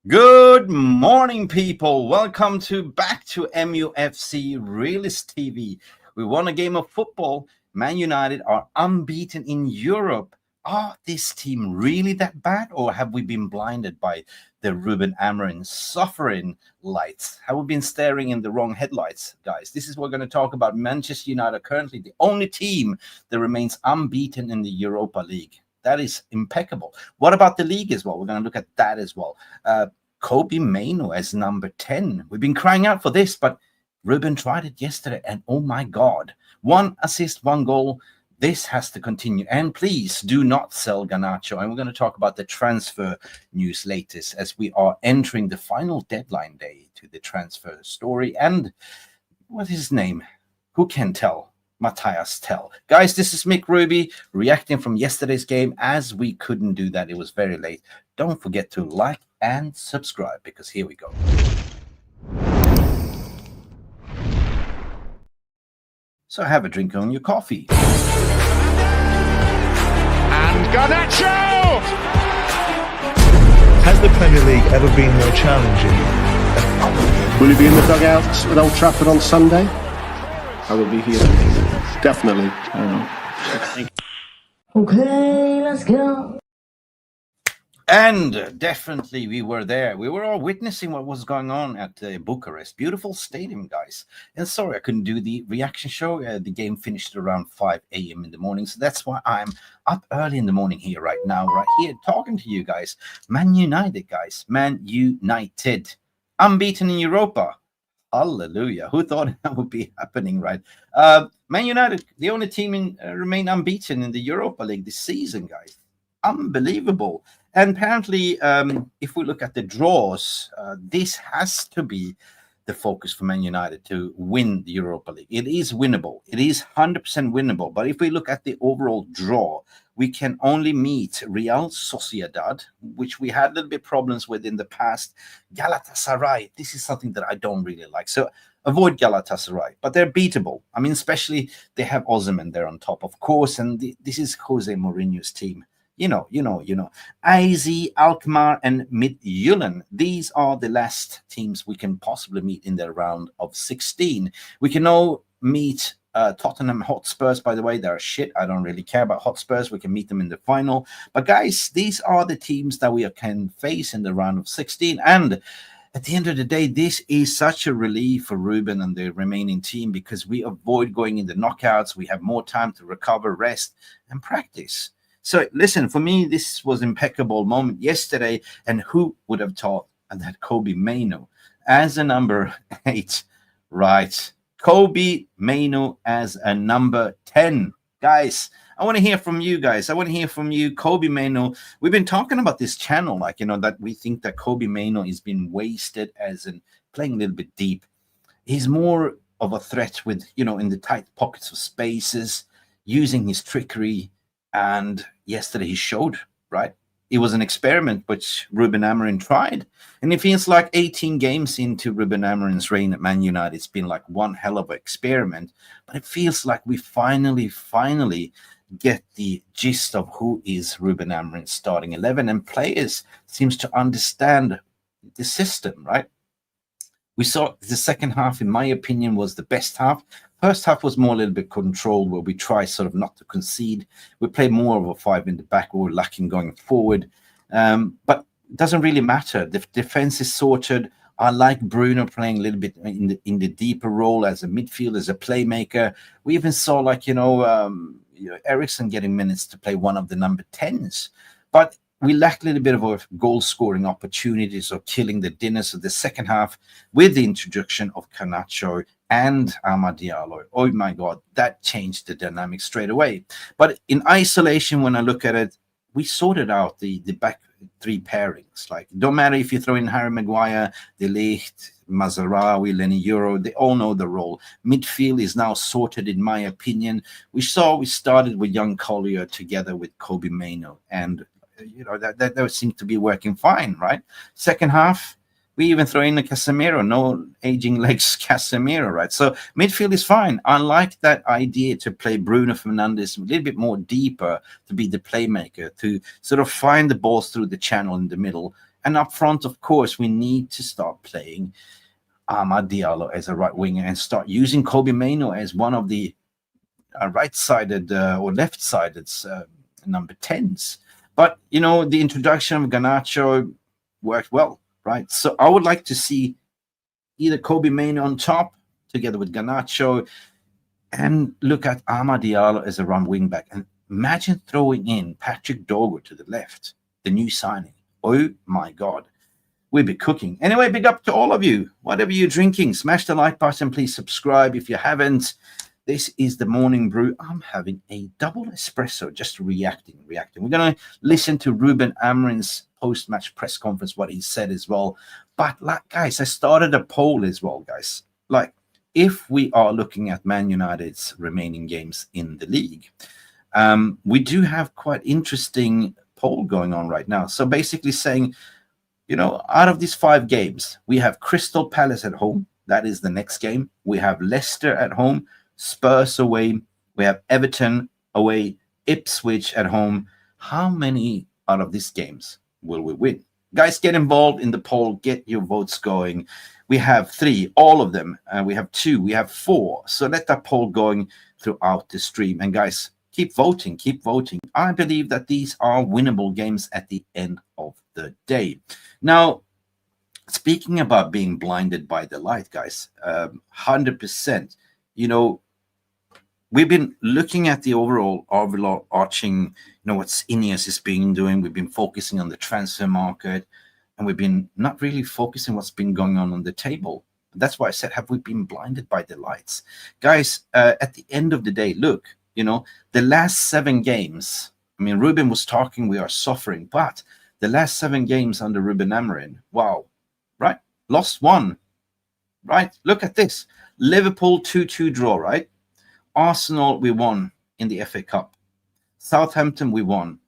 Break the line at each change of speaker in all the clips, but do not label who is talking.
Good morning, people. Welcome back to Mufc RealistTV. We won a game of football. Man United are unbeaten in Europe. Are this team really that bad, or have we been blinded by the Ruben Amorim suffering lights? Have we been staring in the wrong headlights, guys? This is what we're going to talk about. Manchester United, currently the only team that remains unbeaten in the Europa League. That is impeccable. What about the league as well? We're going to look at that as well. Kobbie Maino as number 10. We've been crying out for this, but Ruben tried it yesterday, and oh my God, 1 assist, 1 goal. This has to continue. And please do not sell Garnacho. And we're going to talk about the transfer news latest as we are entering the final deadline day to the transfer story. And what is his name? Who can tell? Matthias Tell. Guys, this is Mick Ruby reacting from yesterday's game. As we couldn't do that, it was very late. Don't forget to like and subscribe, because here we go. So have a drink on your coffee.
And Garnacho!
Has the Premier League ever been more challenging?
Will you be in the dugouts at Old Trafford on Sunday? I will be here. Definitely.
Okay, let's go.
And definitely we were there. We were all witnessing what was going on at Bucharest. Beautiful stadium, guys. And sorry I couldn't do the reaction show. The game finished around 5 a.m. in the morning. So that's why I'm up early in the morning here right now, right here, talking to you guys. Man United, guys. Man United. Unbeaten in Europa. Hallelujah. Who thought that would be happening, right? Man United, the only team remain unbeaten in the Europa League this season, guys. Unbelievable. And apparently, if we look at the draws, this has to be the focus for Man United to win the Europa League. It is winnable. It is 100% winnable. But if we look at the overall draw, we can only meet Real Sociedad, which we had a little bit problems with in the past. Galatasaray, this is something that I don't really like. So avoid Galatasaray, but they're beatable. I mean, especially they have Osimhen there on top, of course, and this is Jose Mourinho's team. You know. AZ, Alkmaar, and Midtjylland. These are the last teams we can possibly meet in the round of 16. We can now meet Tottenham Hotspurs, by the way. They're shit. I don't really care about Hotspurs. We can meet them in the final. But guys, these are the teams that we can face in the round of 16. And at the end of the day, this is such a relief for Ruben and the remaining team, because we avoid going in the knockouts. We have more time to recover, rest, and practice. So listen, for me, this was impeccable moment yesterday. And who would have thought that Kobbie Maino as a number 8, right? Kobbie Maino as a number 10. Guys, I want to hear from you guys. I want to hear from you, Kobbie Maino. We've been talking about this channel, like, that we think that Kobbie Maino is being wasted as in playing a little bit deep. He's more of a threat with, in the tight pockets of spaces, using his trickery. And yesterday he showed, right? It was an experiment which Ruben Amorim tried. And it feels like 18 games into Ruben Amorim's reign at Man United, it's been like one hell of an experiment. But it feels like we finally get the gist of who is Ruben Amorim's starting 11. And players seems to understand the system, right? We saw the second half, in my opinion, was the best half. First half was more a little bit controlled, where we try sort of not to concede. We play more of a 5 in the back. We were lacking going forward. But it doesn't really matter. The defense is sorted. I like Bruno playing a little bit in the deeper role as a midfielder, as a playmaker. We even saw Eriksson getting minutes to play one of the number 10s. But we lacked a little bit of a goal-scoring opportunities or killing the dinners of the second half with the introduction of Garnacho and Amad Diallo. Oh my God, that changed the dynamic straight away. But in isolation, when I look at it, we sorted out the back 3 pairings. Like, don't matter if you throw in Harry Maguire, De Ligt, Mazraoui, Lenny Euro, they all know the role. Midfield is now sorted, in my opinion. We started with young Collier together with Kobbie Maino, and that seemed to be working fine, right? Second half, we even throw in a Casemiro, no aging legs Casemiro, right? So midfield is fine. I like that idea to play Bruno Fernandez a little bit more deeper, to be the playmaker, to sort of find the balls through the channel in the middle And up front, of course, we need to start playing Amad Diallo as a right winger and start using Kobbie Maino as one of the right-sided or left-sided number 10s. But, you know, the introduction of Garnacho worked well, right? So I would like to see either Kobbie Maino on top together with Garnacho and look at Amad Diallo as a run wing-back. And imagine throwing in Patrick Dorgu to the left, the new signing. Oh, my God. We'll be cooking. Anyway, big up to all of you. Whatever you're drinking, smash the like button. Please subscribe if you haven't. This is the morning brew. I'm having a double espresso, just reacting. We're going to listen to Ruben Amorim's post-match press conference, what he said as well. But, like, guys, I started a poll as well, guys. Like, if we are looking at Man United's remaining games in the league, we do have quite interesting poll going on right now. So basically saying, you know, out of these 5 games, we have Crystal Palace at home. That is the next game. We have Leicester at home, Spurs away. We have Everton away, Ipswich at home. How many out of these games will we win? Guys, get involved in the poll. Get your votes going. We have 3, all of them. We have 2, we have 4. So let that poll going throughout the stream. And guys, keep voting, keep voting. I believe that these are winnable games at the end of the day. Now, speaking about being blinded by the light, guys, 100%, you know, we've been looking at the overall overarching, you know, what Ineos is being doing. We've been focusing on the transfer market, and we've been not really focusing what's been going on the table. That's why I said, have we been blinded by the lights? Guys, at the end of the day, look, you know, the last 7 games, I mean, Ruben was talking, we are suffering, but the last 7 games under Ruben Amorim, wow, right? Lost 1, right? Look at this. Liverpool 2-2 draw, right? Arsenal, we won in the FA Cup. Southampton, we won.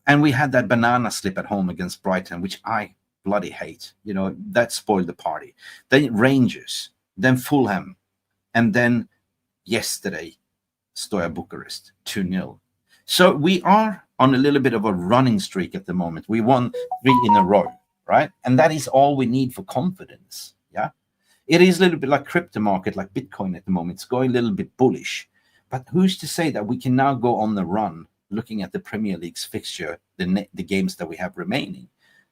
And we had that banana slip at home against Brighton, which I bloody hate. You know, that spoiled the party. Then Rangers, then Fulham, and then yesterday, Steaua Bucharest, 2-0. So we are on a little bit of a running streak at the moment. We won 3 in a row, right? And that is all we need for confidence, yeah? It is a little bit like crypto market, like Bitcoin at the moment. It's going a little bit bullish. But who's to say that we can now go on the run looking at the Premier League's fixture, the games that we have remaining?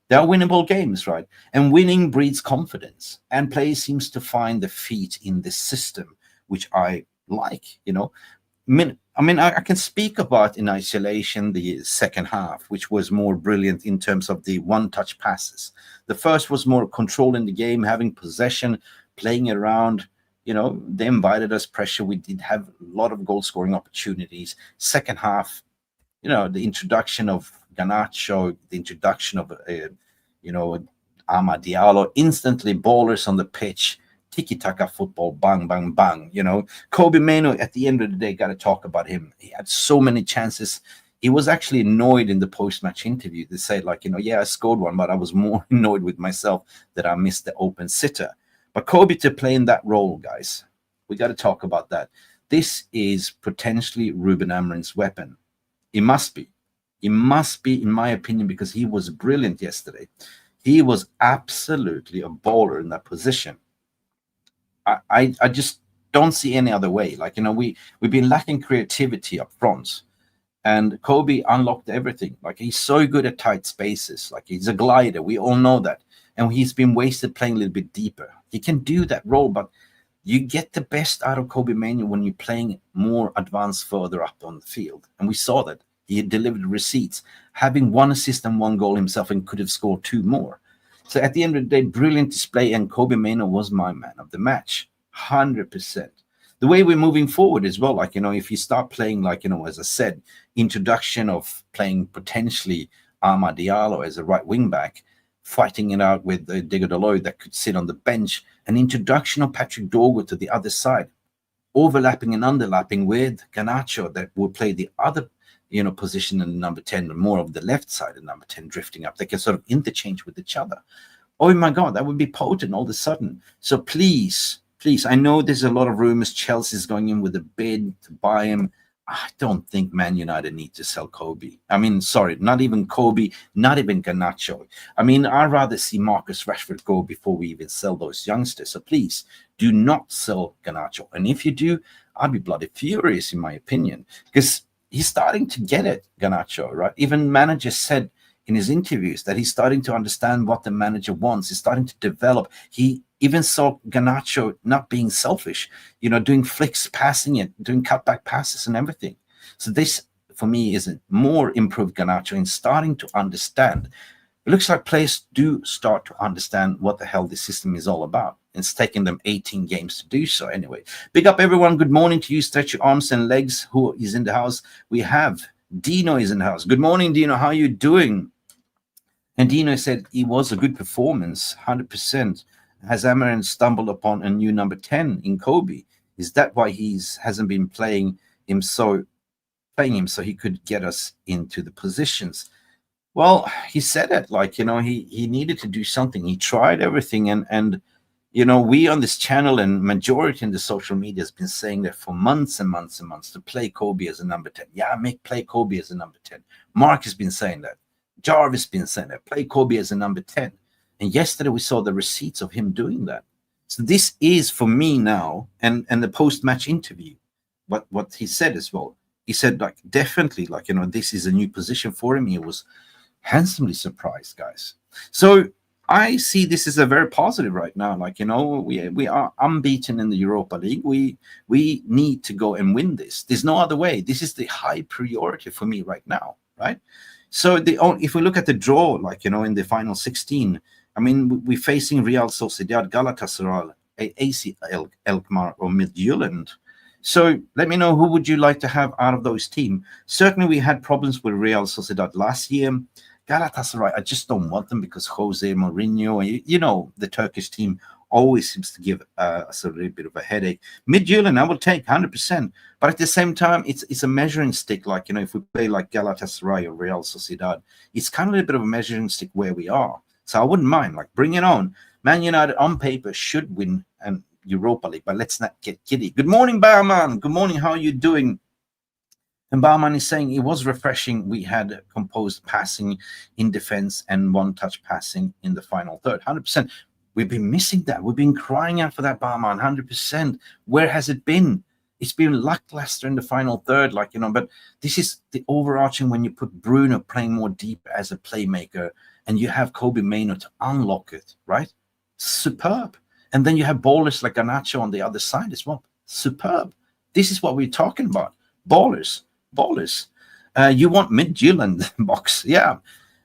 They are winnable games, right? And winning breeds confidence. And play seems to find the feet in this system, which I like, you know. I mean, I can speak about in isolation the second half, which was more brilliant in terms of the one-touch passes. The first was more controlling the game, having possession, playing it around. You know, they invited us pressure. We did have a lot of goal-scoring opportunities. Second half, you know, the introduction of Garnacho, the introduction of, you know, Amad Diallo, instantly ballers on the pitch, tiki-taka football, bang, bang, bang. You know, Kobbie Maino, at the end of the day, got to talk about him. He had so many chances. He was actually annoyed in the post-match interview. They said, like, you know, yeah, I scored one, but I was more annoyed with myself that I missed the open sitter. But Kobbie to play in that role, guys, we got to talk about that. This is potentially Ruben Amorim's weapon. It must be. It must be, in my opinion, because he was brilliant yesterday. He was absolutely a baller in that position. I just don't see any other way. Like, you know, we've been lacking creativity up front, and Kobbie unlocked everything. Like, he's so good at tight spaces. Like, he's a glider. We all know that. And he's been wasted playing a little bit deeper. He can do that role, but you get the best out of Kobbie Maino when you're playing more advanced further up on the field. And we saw that. He delivered receipts, having 1 assist and 1 goal himself, and could have scored 2 more. So at the end of the day, brilliant display, and Kobbie Maino was my man of the match, 100%. The way we're moving forward as well, like, you know, if you start playing, like, you know, as I said, introduction of playing potentially Amad Diallo as a right wing back, fighting it out with Diego Dalot that could sit on the bench, an introduction of Patrick Dorgu to the other side, overlapping and underlapping with Garnacho that will play the other, you know, position in number 10, and more of the left side of number 10 drifting up. They can sort of interchange with each other. Oh my God, that would be potent all of a sudden. So please, I know there's a lot of rumors. Chelsea's going in with a bid to buy him. I don't think Man United need to sell Kobbie. I mean, sorry, not even Kobbie, not even Garnacho. I mean, I'd rather see Marcus Rashford go before we even sell those youngsters. So please do not sell Garnacho. And if you do, I'll be bloody furious, in my opinion, because he's starting to get it, Garnacho, right? Even manager said in his interviews that he's starting to understand what the manager wants. He's starting to develop. He even saw Garnacho not being selfish, doing flicks, passing it, doing cutback passes and everything. So this, for me, is a more improved Garnacho in starting to understand. It looks like players do start to understand what the hell this system is all about. It's taken them 18 games to do so. Anyway, big up everyone. Good morning to you. Stretch your arms and legs. Who is in the house? We have Dino is in the house. Good morning, Dino. How are you doing? And Dino said it was a good performance, 100%. Has Amorim stumbled upon a new number 10 in Kobbie? Is that why hasn't been playing him so he could get us into the positions? Well, he said it he needed to do something. He tried everything, and we on this channel and majority in the social media has been saying that for months and months and months to play Kobbie as a number 10. Yeah, play Kobbie as a number 10. Mark has been saying that. Jarvis been saying that. Play Kobbie as a number 10. And yesterday we saw the receipts of him doing that. So this is for me now, and the post-match interview, what he said as well. He said definitely this is a new position for him. He was handsomely surprised, guys. So I see this as a very positive right now. We are unbeaten in the Europa League. We need to go and win this. There's no other way. This is the high priority for me right now, right? So if we look at the draw, in the final 16, I mean, we're facing Real Sociedad, Galatasaray, AC Alkmaar, or Midtjylland. So let me know, who would you like to have out of those teams? Certainly, we had problems with Real Sociedad last year. Galatasaray, I just don't want them because Jose Mourinho, the Turkish team, always seems to give us a little bit of a headache. Midtjylland, I will take 100%. But at the same time, it's a measuring stick. If we play like Galatasaray or Real Sociedad, it's kind of a little bit of a measuring stick where we are. So I wouldn't mind, bring it on. Man United on paper should win an Europa League, but let's not get giddy. Good morning, Barman. Good morning. How are you doing? And Barman is saying it was refreshing. We had composed passing in defense and one-touch passing in the final third. 100%. We've been missing that. We've been crying out for that, Barman. 100%. Where has it been? It's been lackluster in the final third, but this is the overarching when you put Bruno playing more deep as a playmaker and you have Kobbie Maino to unlock it, right? Superb. And then you have ballers like Garnacho on the other side as well. Superb. This is what we're talking about. Ballers. You want Midtjylland box. Yeah.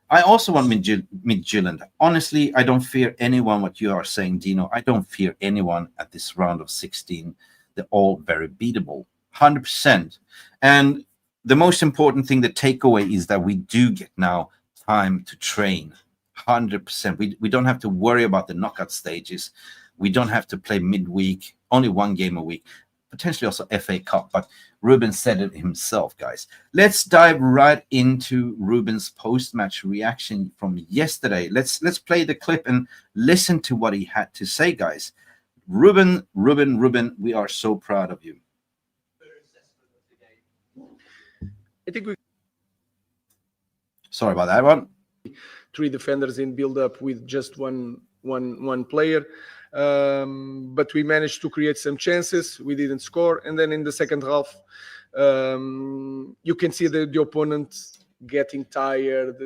I also want Midtjylland. Honestly, I don't fear anyone, what you are saying, Dino. I don't fear anyone at this round of 16. They're all very beatable. 100%. And the most important thing, the takeaway, is that we do get now time to train. 100%. We don't have to worry about the knockout stages. We don't have to play midweek, only one game a week, potentially also FA Cup. But Ruben said it himself, guys. Let's dive right into Ruben's post-match reaction from yesterday. Let's play the clip and listen to what he had to say, guys. Ruben, we are so proud of you.
I think we
Sorry about that one.
3 defenders in build-up with just one player. But we managed to create some chances. We didn't score. And then in the second half, you can see the opponent getting tired,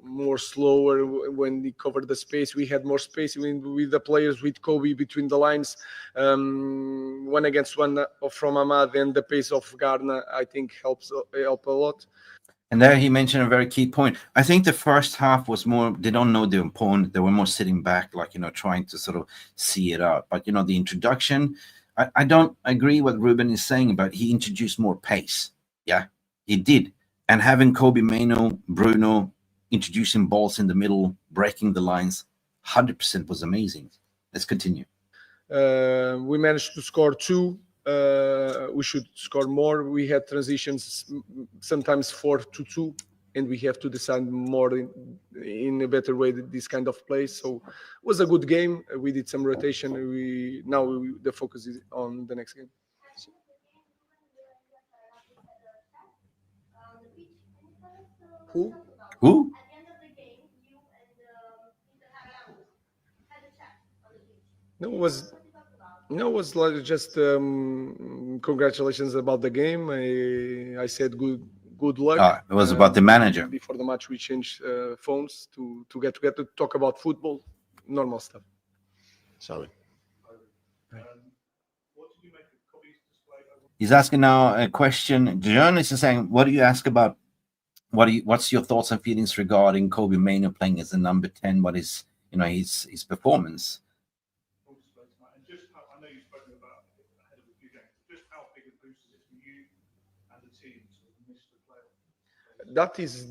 more slower when he covered the space. We had more space with the players, with Kobbie between the lines, 1 against 1 from Ahmad, and the pace of Garna, I think, help a lot.
And there he mentioned a very key point. I think the first half was more, they don't know the opponent. They were more sitting back, trying to sort of see it out. But, the introduction, I don't agree what Ruben is saying about he introduced more pace. Yeah, he did. And having Kobbie Maino, Bruno, introducing balls in the middle, breaking the lines, 100% was amazing. Let's continue.
We managed to score 2. We should score more. We had transitions, sometimes 4-2, and we have to decide more in a better way this kind of play. So it was a good game. We did some rotation. The focus is on the next game. Who?
Who?
No, it was like just congratulations about the game. I said good luck.
It was about the manager.
Before the match, we changed phones to get together to talk about football, normal stuff.
Sorry.
He's asking now a question. The journalist is saying, "What do you ask about? What's your thoughts and feelings regarding Kobbie Maino playing as a number 10? What is his performance?"
I know you've spoken about ahead of a few games. Just how big a boost is it for you and the team to miss the playoff?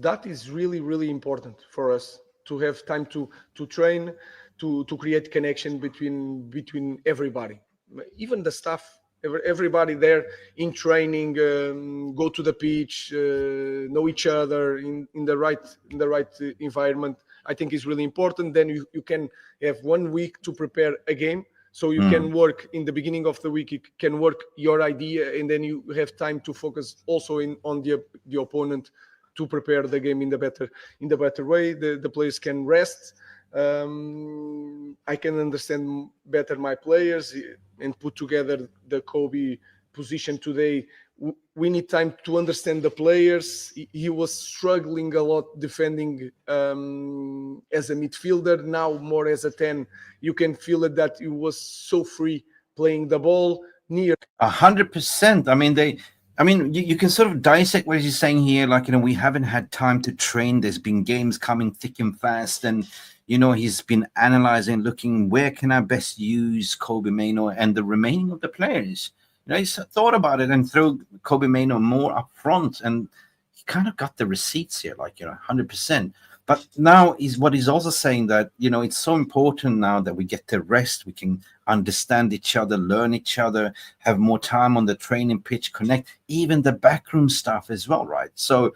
That is really important for us to have time to train, to create connection between everybody, even the staff. Everybody there in training, go to the pitch, know each other in the right environment. I think is really important. Then you can have 1 week to prepare a game. So you can work in the beginning of the week. You can work your idea, and then you have time to focus also on the opponent to prepare the game in the better way. The players can rest. I can understand better my players and put together the Kobbie position today. We need time to understand the players. He was struggling a lot defending as a midfielder. Now more as a 10. You can feel it that he was so free playing the ball near
100%. I mean, you can sort of dissect what he's saying here. Like, we haven't had time to train. There's been games coming thick and fast. And, he's been analyzing, looking, where can I best use Kobbie Maino and the remaining of the players? He's thought about it and threw Kobbie Maino more up front. And he kind of got the receipts here, 100%. But now what he's also saying that, it's so important now that we get to rest. We can understand each other, learn each other, have more time on the training pitch, connect, even the backroom stuff as well, right? So,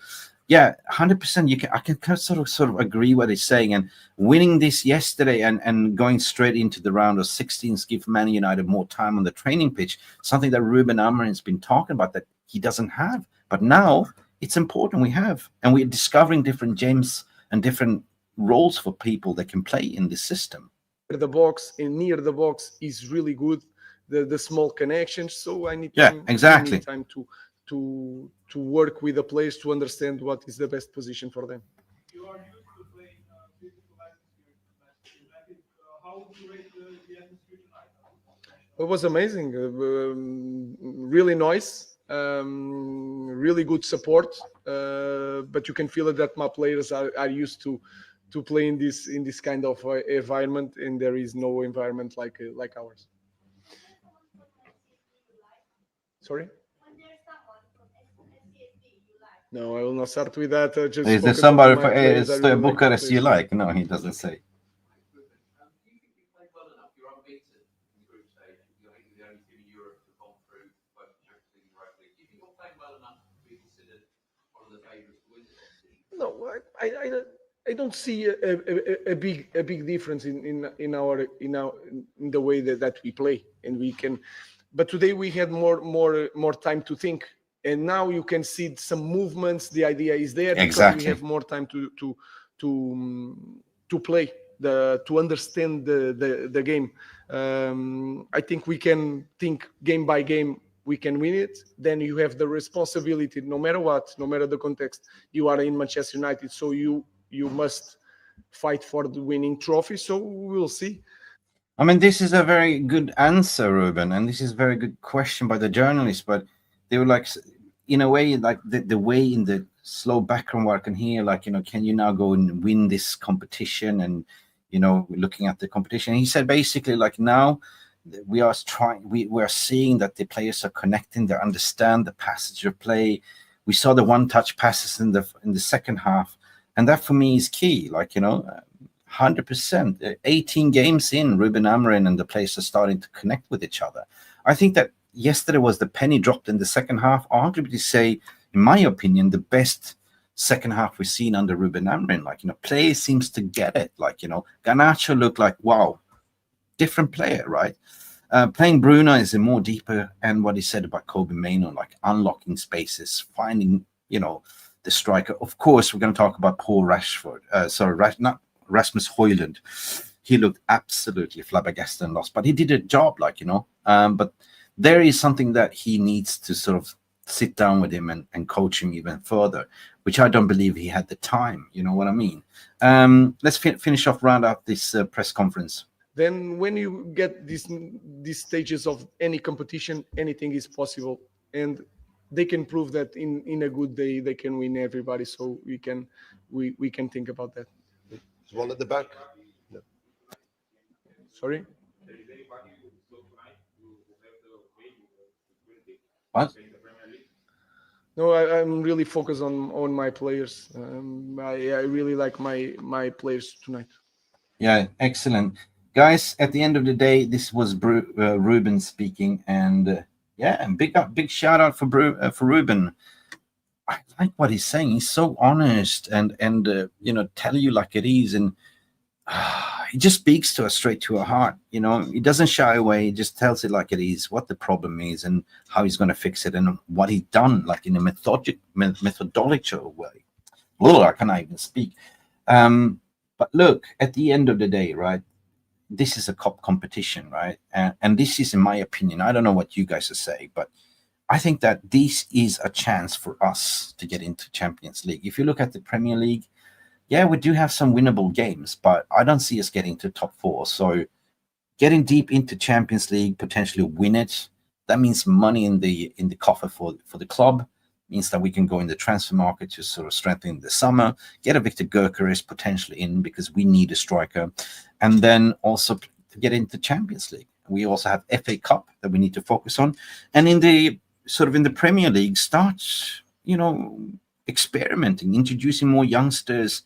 yeah, 100%. I can sort of agree what he's saying. And winning this yesterday and going straight into the round of 16s give Man United more time on the training pitch, something that Ruben Amorim has been talking about that he doesn't have. But now it's important we have. And we're discovering different gems and different roles for people that can play in this system.
The box and near the box is really good. The small connections. So I need
exactly
time to work with the players to understand what is the best position for them.
You are used to playing beautiful atmosphere. How would you rate the atmosphere tonight?
It was amazing. Really nice. Really good support. But you can feel it that my players are used to play in this kind of environment, and there is no environment like ours. Sorry? No, I will not start with that. Just
is there somebody for Bucharest you like? No, he doesn't say.
No, I don't see a big difference in the way that we play, and we can. But today we had more time to think, and now you can see some movements. The idea is there because we have more time to play, to understand the game. I think we can think game by game. We can win it. Then you have the responsibility, no matter what, no matter the context. You are in Manchester United, so you must fight for the winning trophy. So we'll see.
I mean, this is a very good answer, Ruben, and this is a very good question by the journalist. But they were like, in a way, like the way in the slow background work and here, like, can you now go and win this competition? And, looking at the competition, he said basically like now we are seeing that the players are connecting, they understand the passage of play. We saw the one-touch passes in the second half, and that for me is key. 100%. 18 games in, Ruben Amorim and the players are starting to connect with each other. I think that yesterday was the penny dropped in the second half. Arguably, say, in my opinion, the best second half we've seen under Ruben Amorim. Play seems to get it. Garnacho looked like, wow, different player, right? Playing Bruno is a more deeper, and what he said about Kobbie Maino, like unlocking spaces, finding, the striker. Of course, we're going to talk about Paul Rashford. Not Rasmus Højlund. He looked absolutely flabbergasted and lost, but he did a job, like, you know. But there is something that he needs to sort of sit down with him and coach him even further, which I don't believe he had the time. You know what I mean? Let's finish off, round out this press conference.
Then when you get these stages of any competition, anything is possible, and they can prove that in a good day they can win everybody. So we can think about that.
There's one at the back. No.
Sorry.
What?
No, I'm really focused on my players. I really like my players tonight.
Yeah, excellent. Guys, at the end of the day, this was Ruben speaking, and yeah, big shout out for Ruben. I like what he's saying. He's so honest and you know, tell you like it is, and he just speaks to us straight to our heart. You know, he doesn't shy away. He just tells it like it is, what the problem is, and how he's going to fix it, and what he's done, like in a methodological way. Well, I cannot even speak. But look, at the end of the day, right? This is a cup competition, right? And this is, in my opinion, I don't know what you guys are saying, but I think that this is a chance for us to get into Champions League. If you look at the Premier League, yeah, we do have some winnable games, but I don't see us getting to top 4. So getting deep into Champions League, potentially win it, that means money in the coffer for the club. Means that we can go in the transfer market to sort of strengthen the summer, get a Victor Gyökeres potentially in, because we need a striker, and then also to get into Champions League. We also have FA Cup that we need to focus on, and in the Premier League, start, you know, experimenting, introducing more youngsters.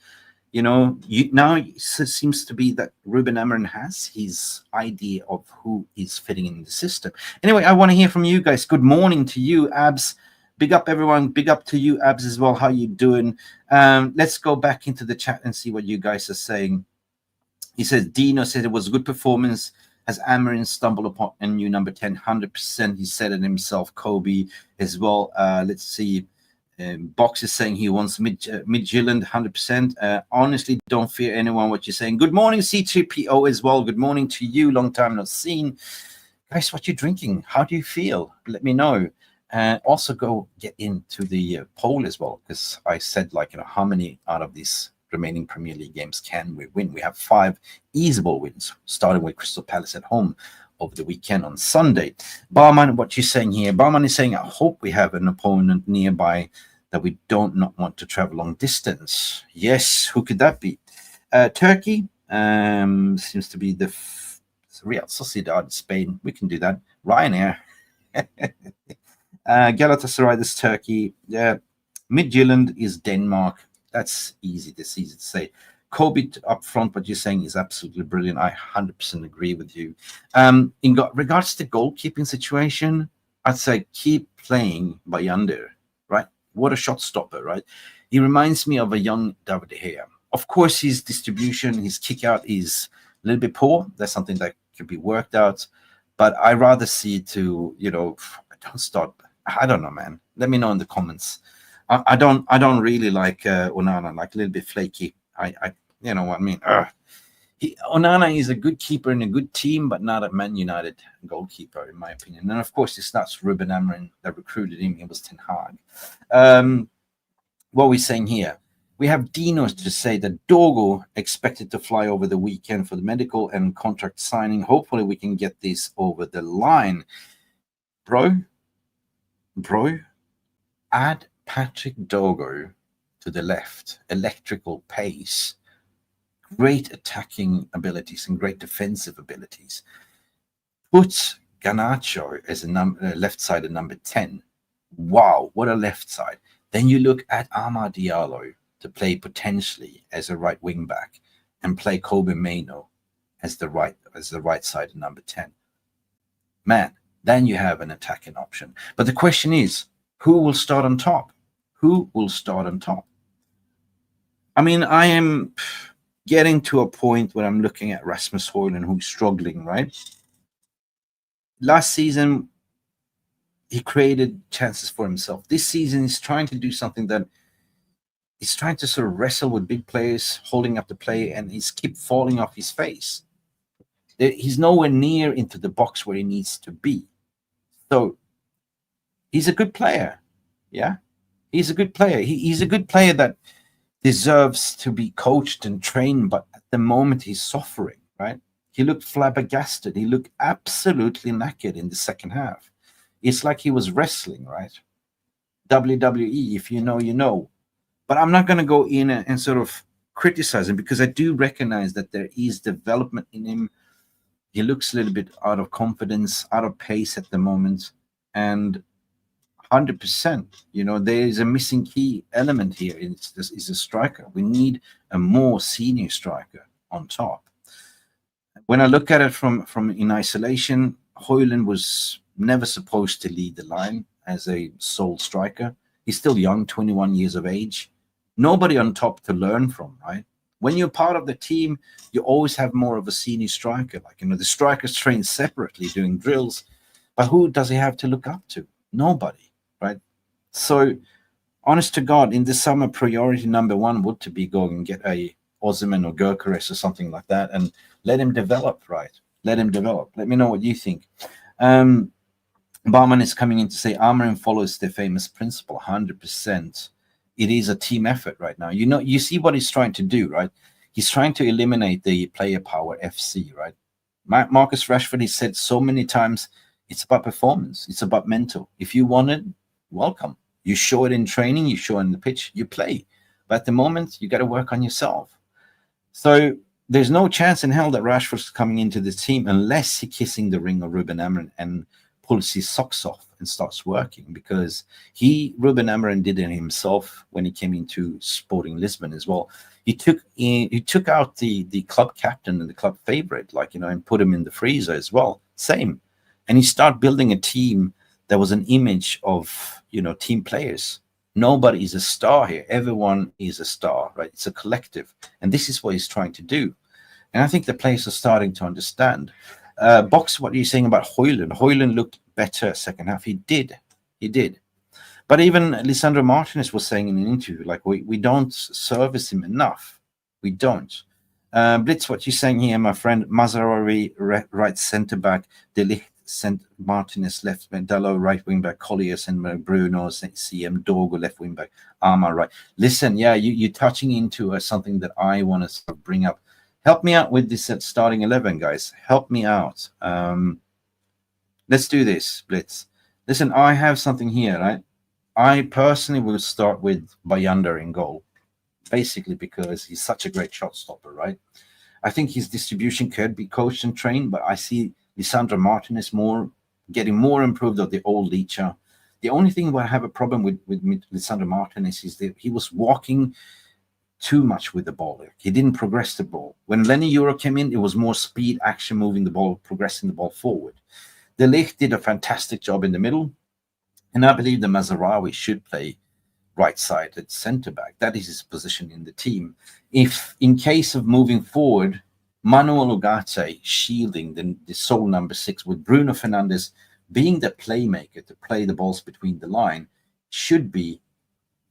You know, now it seems to be that Ruben Amorim has his idea of who is fitting in the system. Anyway, I want to hear from you guys. Good morning to you, Abs. Big up, everyone. Big up to you, Abs, as well. How you doing? Let's go back into the chat and see what you guys are saying. He says, Dino said it was a good performance. Has Amorim stumbled upon a new number 10? 100%. He said it himself. Kobbie as well. Let's see. Box is saying he wants Midtjylland, 100%. Honestly, don't fear anyone what you're saying. Good morning, C3PO as well. Good morning to you. Long time not seen. Guys, what you drinking? How do you feel? Let me know. Also go get into the poll as well, because I said, like, you know, how many out of these remaining Premier League games can we win? We have 5 easable wins, starting with Crystal Palace at home over the weekend on Sunday. Barman, what you saying here? Barman is saying, I hope we have an opponent nearby that we don't not want to travel long distance. Yes, who could that be? Turkey seems to be the Real Sociedad, Spain. We can do that. Ryanair. Galatasaray, this Turkey. Midtjylland is Denmark. That's easy. That's easy to say. Kobbie up front, what you're saying is absolutely brilliant. I 100% agree with you. In regards to the goalkeeping situation, I'd say keep playing by Yander, right? What a shot stopper, right? He reminds me of a young David De Gea. Of course, his distribution, his kick out is a little bit poor. That's something that could be worked out. But I rather see it to, you know, don't start. I don't know, man. Let me know in the comments. I don't really like Onana, like a little bit flaky. I you know what I mean. Onana is a good keeper in a good team, but not a Man United goalkeeper, in my opinion. And of course, it's not Ruben Amorim that recruited him. It was Ten Hag. What are we saying here? We have Dino to say that Dorgu expected to fly over the weekend for the medical and contract signing. Hopefully, we can get this over the line. Bro, add Patrick Dorgu to the left. Electrical pace. Great attacking abilities and great defensive abilities. Put Garnacho as a left-sided number 10. Wow, what a left side. Then you look at Amad Diallo to play potentially as a right wing back, and play Kobbie Maino as the right-sided number 10. Man, then you have an attacking option. But the question is, who will start on top? Who will start on top? I mean, I am getting to a point where I'm looking at Rasmus Højlund, who's struggling, right? Last season, he created chances for himself. This season, he's trying to do something that he's trying to sort of wrestle with big players, holding up the play, and he's keep falling off his face. He's nowhere near into the box where he needs to be. So he's a good player. Yeah, he's a good player. He's a good player that deserves to be coached and trained, but at the moment he's suffering, right? He looked flabbergasted. He looked absolutely knackered in the second half. It's like he was wrestling, right? WWE, if you know, you know. But I'm not going to go in and sort of criticize him, because I do recognize that there is development in him. He looks a little bit out of confidence, out of pace at the moment. And 100%, you know, there is a missing key element here. Is a striker. We need a more senior striker on top. When I look at it from in isolation, Højlund was never supposed to lead the line as a sole striker. He's still young, 21 years of age. Nobody on top to learn from, right? When you're part of the team, you always have more of a senior striker. Like, you know, the strikers train separately doing drills, but who does he have to look up to? Nobody, right? So, honest to God, in the summer, priority number one would to be going and get a Osimhen or Gyökeres or something like that, and let him develop, right? Let him develop. Let me know what you think. Barman is coming in to say Amorim follows the famous principle 100%. It is a team effort right now. You know, you see what he's trying to do, right? He's trying to eliminate the player power FC, right? Marcus Rashford, he said so many times, it's about performance. It's about mental. If you want it, welcome. You show it in training, you show it in the pitch, you play. But at the moment, you got to work on yourself. So there's no chance in hell that Rashford's coming into the team unless he's kissing the ring of Ruben Amorim and pulls his socks off and starts working, because Ruben Amorim did it himself when he came into Sporting Lisbon as well. He took out the club captain and the club favorite, like, you know, and put him in the freezer as well. Same. And he started building a team that was an image of, you know, team players. Nobody is a star here. Everyone is a star, right? It's a collective. And this is what he's trying to do. And I think the players are starting to understand. Box, what are you saying about Højlund? Højlund looked better second half. He did. But even Lisandro Martinez was saying in an interview, like, we don't service him enough. We don't. Blitz, what you're saying here, my friend, Mazraoui, right centre-back, De Ligt, Martinez left back, Dalot right wing back, Collier and Bruno, CM, Dorgu left wing back, Arma right. Listen, yeah, you're touching into something that I want to sort of bring up. Help me out with this starting 11, guys. Help me out. Let's do this, Blitz. Listen, I have something here, right? I personally will start with Bayanda in goal, basically because he's such a great shot stopper, right? I think his distribution could be coached and trained, but I see Lisandro Martinez getting more improved of the old Licha. The only thing where I have a problem with Lisandro Martinez is that he was walking too much with the ball. He didn't progress the ball. When Lenny Euro came in, it was more speed, action, moving the ball, progressing the ball forward. De Ligt did a fantastic job in the middle, and I believe that Mazraoui should play right-sided centre-back. That is his position in the team. If, in case of moving forward, Manuel Ugarte shielding the sole number 6 with Bruno Fernandez being the playmaker to play the balls between the line, should be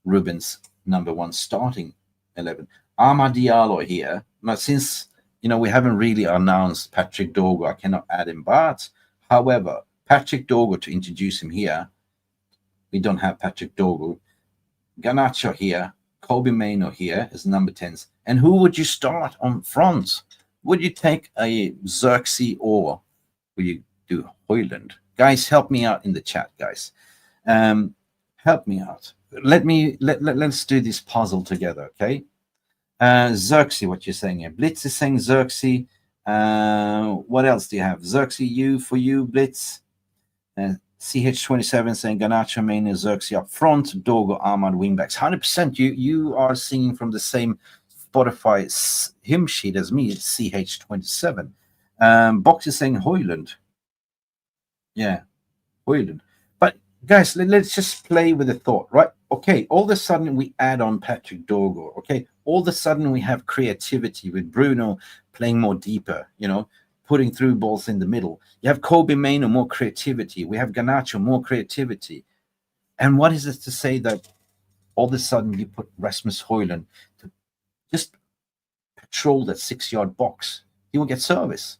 Ruben's number 1 starting 11. Amad Diallo here. Now, since, you know, we haven't really announced Patrick Dorgu, I cannot add him. But, however, Patrick Dorgu, to introduce him here, we don't have Patrick Dorgu. Garnacho here, Kobbie Maino here as number 10s. And who would you start on front? Would you take a Xerxes or would you do Højlund? Guys, help me out in the chat, guys. Help me out. Let's do this puzzle together, okay? Xerxes, what you're saying here. Blitz is saying Xerxes. What else do you have? Xerxes, for you, Blitz. CH27 saying Garnacho, Maino, Xerxes up front. Dorgu, Ahmad, wingbacks. 100%. You are singing from the same Spotify hymn sheet as me. It's CH27. Box is saying Højlund. Yeah, Højlund. But guys, let's just play with the thought, right? Okay, all of a sudden we add on Patrick Dorgu. Okay, all of a sudden we have creativity with Bruno playing more deeper, you know, putting through balls in the middle. You have Kobbie Maino, more creativity. We have Garnacho, more creativity. And what is it to say that all of a sudden you put Rasmus Højlund to just patrol that 6-yard box. He will get service,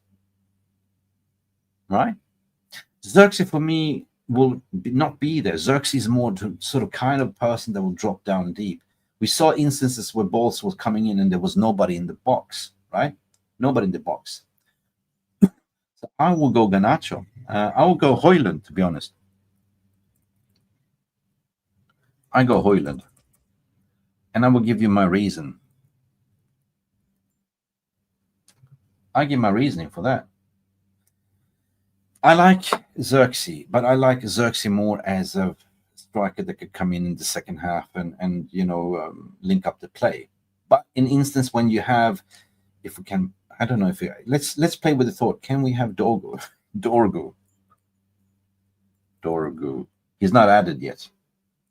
right? Xerxes for me will not be there. Xerxes is more to sort of kind of person that will drop down deep. We saw instances where balls was coming in and there was nobody in the box, right? Nobody in the box. So I will go Garnacho. I will go Højlund, to be honest. I go Højlund. And I will give you my reason. I give my reasoning for that. I like Xerxes, but I like Xerxes more as a striker that could come in the second half and link up the play. But in instance when you have, if we can, I don't know if we, let's play with the thought. Can we have Dorgu? Dorgu. He's not added yet.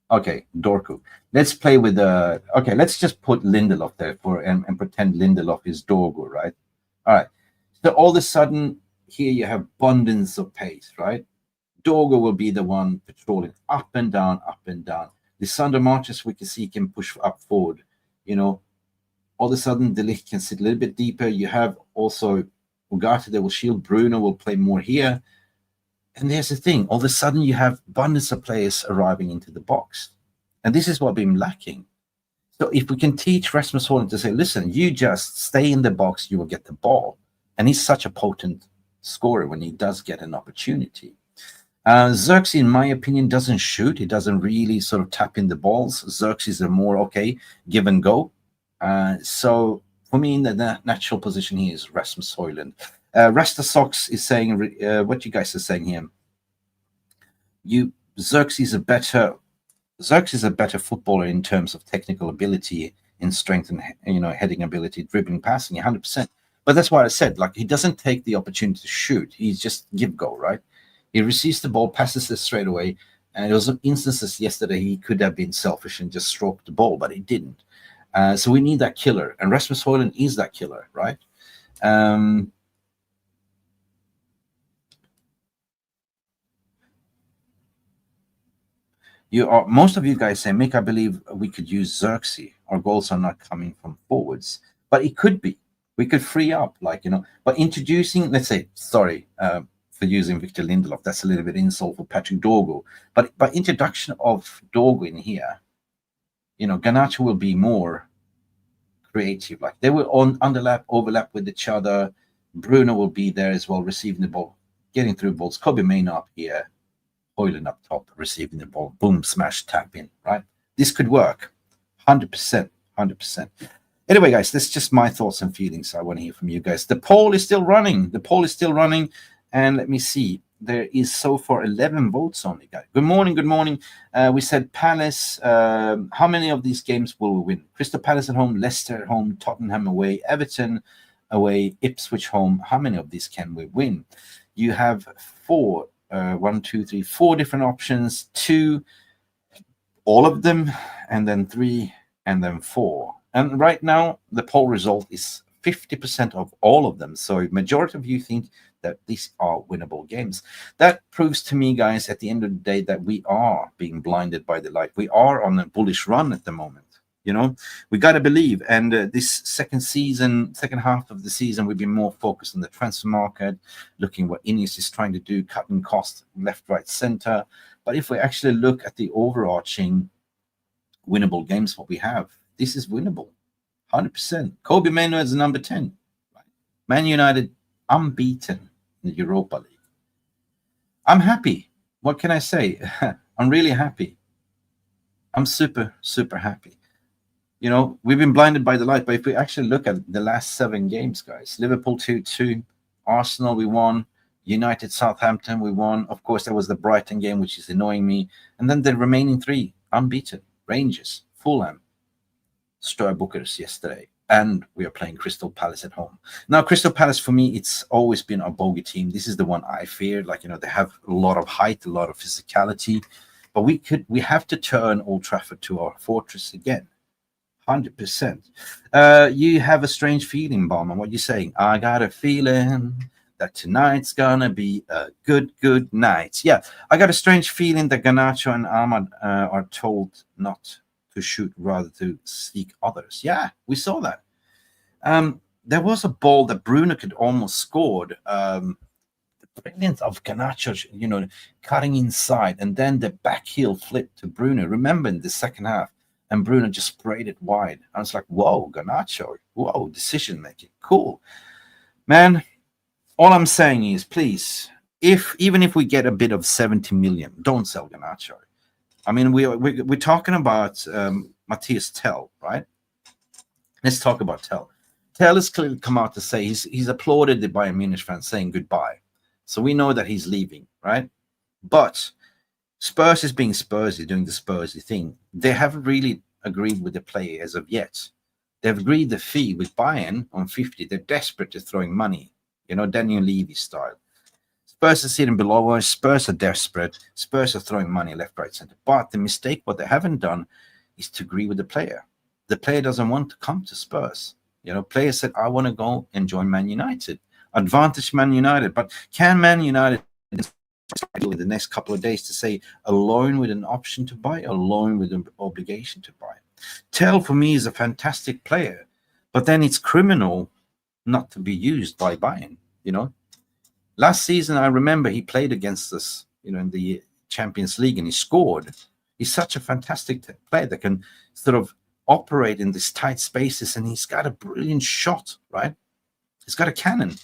Okay, Dorgu. Let's play with the. Okay, let's just put Lindelof there and pretend Lindelof is Dorgu, right? All right. So all of a sudden here you have abundance of pace, right? Dorgu will be the one patrolling up and down, up and down. Lisandro Marches, we can see he can push up forward. All of a sudden De Ligt can sit a little bit deeper. You have also Ugarte that will shield. Bruno will play more here. And there's the thing. All of a sudden you have abundance of players arriving into the box. And this is what we've been lacking. So if we can teach Rasmus Højlund to say, listen, you just stay in the box, you will get the ball. And he's such a potent scorer when he does get an opportunity. Xerxes, in my opinion, doesn't shoot. He doesn't really sort of tap in the balls. Xerxes are more, okay, give and go. So for me, in the natural position here is Rasmus Højlund. Rasta Sox is saying what you guys are saying here. Xerxes is a better footballer in terms of technical ability, in strength and heading ability, dribbling, passing, 100%. But that's why I said, like, he doesn't take the opportunity to shoot. He's just give go, right? He receives the ball, passes it straight away. And there was instances yesterday he could have been selfish and just stroked the ball, but he didn't. So we need that killer, and Rasmus Højlund is that killer, right? Most of you guys say, Mick, I believe we could use Xerxes. Our goals are not coming from forwards, but it could be. We could free up, but introducing, let's say, sorry for using Victor Lindelof, that's a little bit insult for Patrick Dorgu, but by introduction of Dorgu in here, Garnacho will be more creative. Like they will overlap with each other. Bruno will be there as well, receiving the ball, getting through balls. Kobbie Maino up here, Højlund up top, receiving the ball, boom, smash, tap in, right? This could work, 100%, 100%. Anyway, guys, that's just my thoughts and feelings. I want to hear from you guys. The poll is still running. And let me see. There is so far 11 votes only, guys. Good morning. We said Palace. How many of these games will we win? Crystal Palace at home, Leicester at home, Tottenham away, Everton away, Ipswich home. How many of these can we win? You have 4 different options. 2, all of them, and then 3, and then 4. And right now, the poll result is 50% of all of them. So majority of you think that these are winnable games. That proves to me, guys, at the end of the day, that we are being blinded by the light. We are on a bullish run at the moment. We got to believe. And this second half of the season, we've been more focused on the transfer market, looking what Ineos is trying to do, cutting costs left, right, center. But if we actually look at the overarching winnable games, what we have, this is winnable, 100%. Kobbie Maino is number 10. Right? Man United, unbeaten in the Europa League. I'm happy. What can I say? I'm really happy. I'm super, super happy. We've been blinded by the light, but if we actually look at the last 7 games, guys, Liverpool 2-2, Arsenal we won, United, Southampton we won. Of course, there was the Brighton game, which is annoying me. And then the remaining 3, unbeaten, Rangers, Fulham, Bookers yesterday, and we are playing Crystal Palace at home. Now, Crystal Palace, for me, it's always been a bogey team. This is the one I feared. They have a lot of height, a lot of physicality, but we have to turn Old Trafford to our fortress again, 100%. You have a strange feeling, Bauman. What are you saying? I got a feeling that tonight's gonna be a good night. Yeah, I got a strange feeling that Garnacho and Ahmad are told not to shoot rather to seek others. Yeah, we saw that. There was a ball that Bruno could almost scored. The brilliance of Garnacho, cutting inside, and then the back heel flip to Bruno. Remember in the second half, and Bruno just sprayed it wide. I was like, whoa, Garnacho, whoa, decision making, cool, man. All I'm saying is, please, even if we get a bid of 70 million, don't sell Garnacho. I mean, we're talking about Matthias Tell, right? Let's talk about Tell. Tell has clearly come out to say he's applauded the Bayern Munich fans saying goodbye. So we know that he's leaving, right? But Spurs is being Spursy, doing the Spursy thing. They haven't really agreed with the player as of yet. They've agreed the fee with Bayern on 50. They're desperate to throwing money, Daniel Levy style. Spurs are sitting below us. Spurs are desperate. Spurs are throwing money left, right, center. But the mistake, what they haven't done, is to agree with the player. The player doesn't want to come to Spurs. Player said, I want to go and join Man United. Advantage Man United. But can Man United in the next couple of days to say a loan with an option to buy, a loan with an obligation to buy? Tell for me is a fantastic player, but then it's criminal not to be used by Bayern. Last season, I remember he played against us, in the Champions League, and he scored. He's such a fantastic player that can sort of operate in these tight spaces, and he's got a brilliant shot, right? He's got a cannon.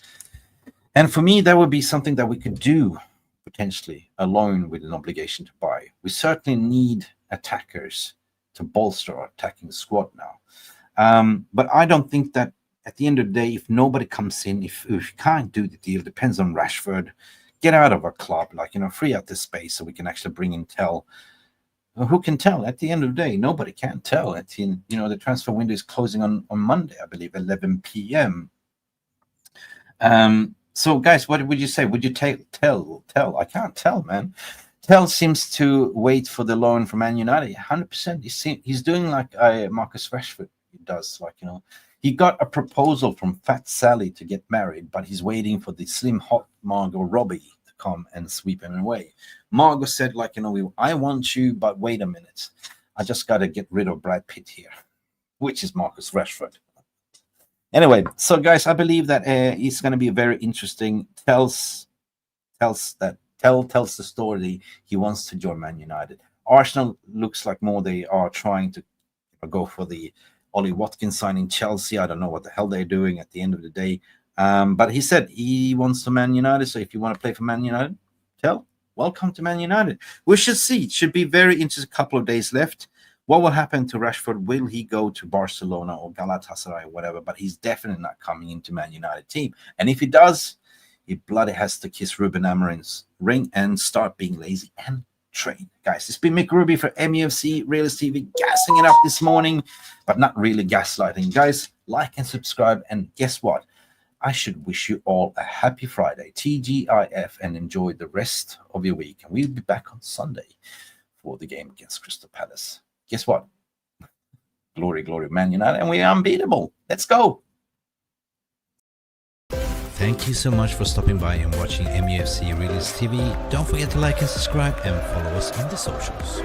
And for me, that would be something that we could do potentially alone with an obligation to buy. We certainly need attackers to bolster our attacking squad now. But I don't think that at the end of the day, if nobody comes in, if we can't do the deal, depends on Rashford, get out of our club, free up the space so we can actually bring in Tell. Who can tell? At the end of the day, nobody can tell. The transfer window is closing on Monday, I believe, 11 p.m. So, guys, what would you say? Would you take Tell? I can't tell, man. Tell seems to wait for the loan from Man United. 100%. He's doing like Marcus Rashford does. He got a proposal from Fat Sally to get married, but he's waiting for the slim hot Margot Robbie to come and sweep him away. Margot said, I want you, but wait a minute. I just got to get rid of Brad Pitt here, which is Marcus Rashford. Anyway, so guys, I believe that it's going to be a very interesting. Tells the story he wants to join Man United. Arsenal looks like more they are trying to go for the Ollie Watkins signing Chelsea. I don't know what the hell they're doing at the end of the day. But he said he wants to Man United. So if you want to play for Man United, Tell, welcome to Man United. We should see. It should be very interesting. A couple of days left. What will happen to Rashford? Will he go to Barcelona or Galatasaray or whatever? But he's definitely not coming into Man United team. And if he does, he bloody has to kiss Ruben Amorim's ring and start being lazy and train. Guys, it's been Mick Ruby for MUFC RealistTV, gassing it up this morning, but not really gaslighting. Guys, like and subscribe. And guess what? I should wish you all a happy Friday, TGIF, and enjoy the rest of your week. And we'll be back on Sunday for the game against Crystal Palace. Guess what? Glory, glory, Man United, and we are unbeatable. Let's go.
Thank you so much for stopping by and watching MUFC RealistTV. Don't forget to like and subscribe and follow us on the socials.